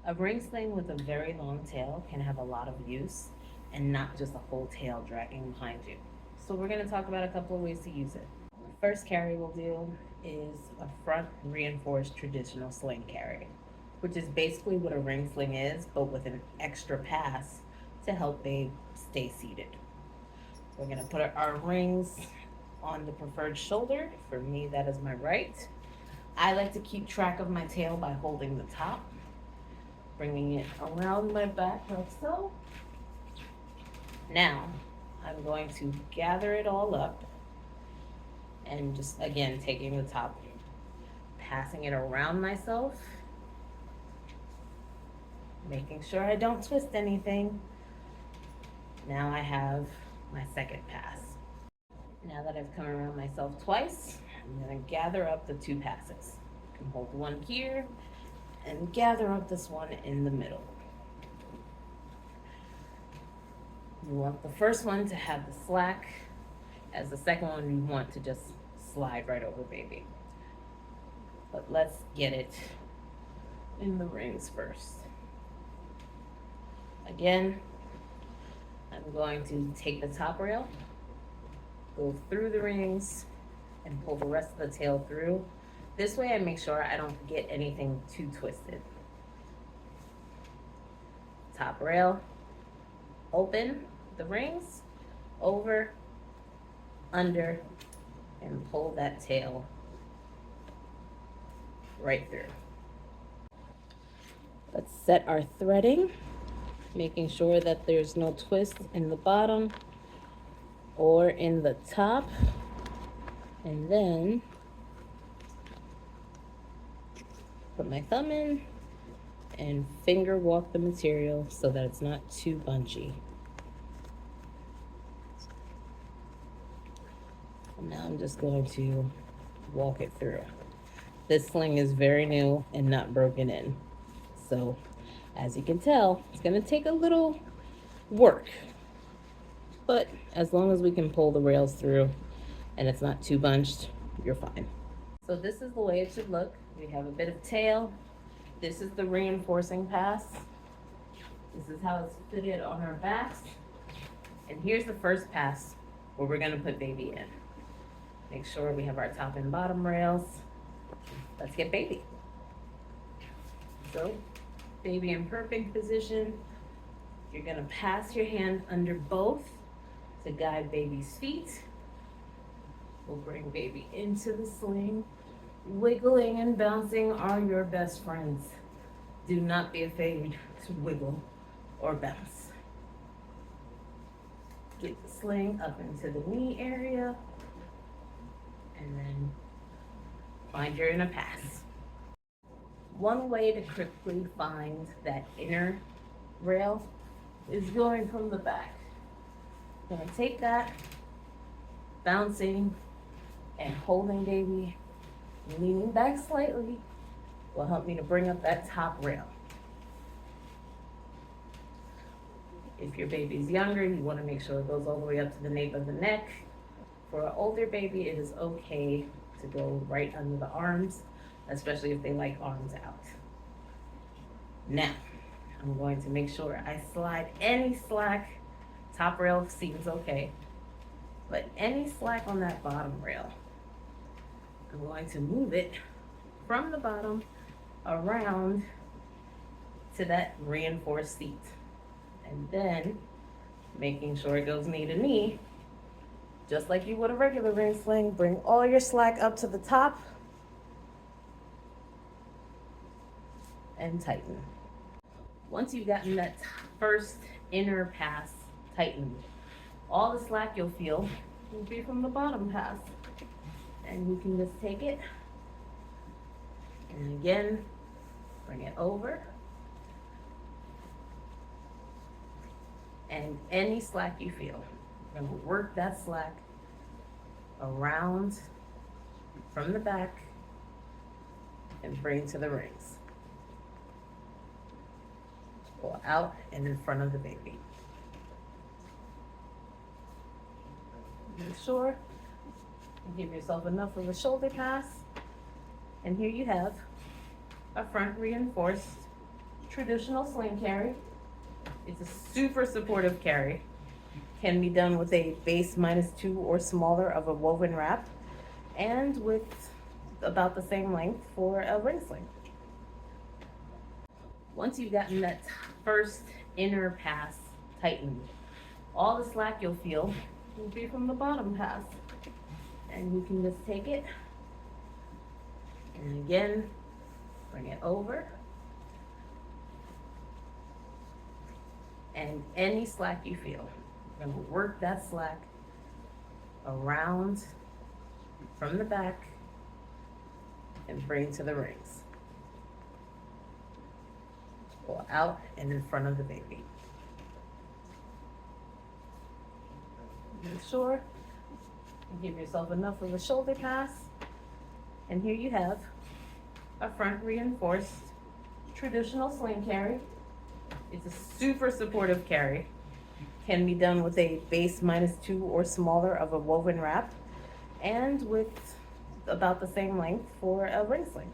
A ring sling with a very long tail can have a lot of use and not just a whole tail dragging behind you. So we're going to talk about a couple of ways to use it. The first carry we'll do is a front reinforced traditional sling carry, which is basically what a ring sling is, but with an extra pass to help babe stay seated. We're going to put our rings on the preferred shoulder. For me, that is my right. I like to keep track of my tail by holding the top, bringing it around my back like so. Now, I'm going to gather it all up and just again taking the top, passing it around myself, making sure I don't twist anything. Now I have my second pass. Now that I've come around myself twice, I'm going to gather up the two passes. I can hold one here and gather up this one in the middle. You want the first one to have the slack, as the second one you want to just slide right over baby. But let's get it in the rings first. Again, I'm going to take the top rail, go through the rings, and pull the rest of the tail through. This way I make sure I don't get anything too twisted. Top rail, open the rings, over, under, and pull that tail right through. Let's set our threading, making sure that there's no twist in the bottom or in the top. And then put my thumb in and finger walk the material so that it's not too bunchy. And now I'm just going to walk it through. This sling is very new and not broken in. So as you can tell, it's going to take a little work. But as long as we can pull the rails through and it's not too bunched, you're fine. So this is the way it should look. We have a bit of tail. This is the reinforcing pass. This is how it's fitted on our backs. And here's the first pass where we're going to put baby in. Make sure we have our top and bottom rails. Let's get baby. So, baby in perfect position. You're going to pass your hand under both to guide baby's feet. We'll bring baby into the sling. Wiggling and bouncing are your best friends. Do not be afraid to wiggle or bounce. Get the sling up into the knee area, and then find your inner pass. One way to quickly find that inner rail is going from the back. I'm gonna take that, bouncing and holding baby, leaning back slightly will help me to bring up that top rail. If your baby's younger, you want to make sure it goes all the way up to the nape of the neck. For an older baby, it is okay to go right under the arms, especially if they like arms out. Now, I'm going to make sure I slide any slack. Top rail seems okay, but any slack on that bottom rail, I'm going to move it from the bottom around to that reinforced seat. And then making sure it goes knee to knee, just like you would a regular ring sling. Bring all your slack up to the top and tighten. Once you've gotten that first inner pass tightened, all the slack you'll feel will be from the bottom pass. And you can just take it and again, bring it over. And any slack you feel, we're gonna work that slack around from the back and bring to the rings. Pull out and in front of the baby. Make sure you give yourself enough of a shoulder pass. And here you have a front reinforced traditional sling carry. It's a super supportive carry. Can be done with a base -2 or smaller of a woven wrap, and with about the same length for a ring sling. Once you've gotten that first inner pass tightened, all the slack you'll feel will be from the bottom pass. And you can just take it and again, bring it over. And any slack you feel, you're gonna work that slack around from the back and bring to the rings. Pull out and in front of the baby. Make sure you give yourself enough of a shoulder pass. And here you have a front reinforced traditional sling carry. It's a super supportive carry. Can be done with a base -2 or smaller of a woven wrap, and with about the same length for a ring sling.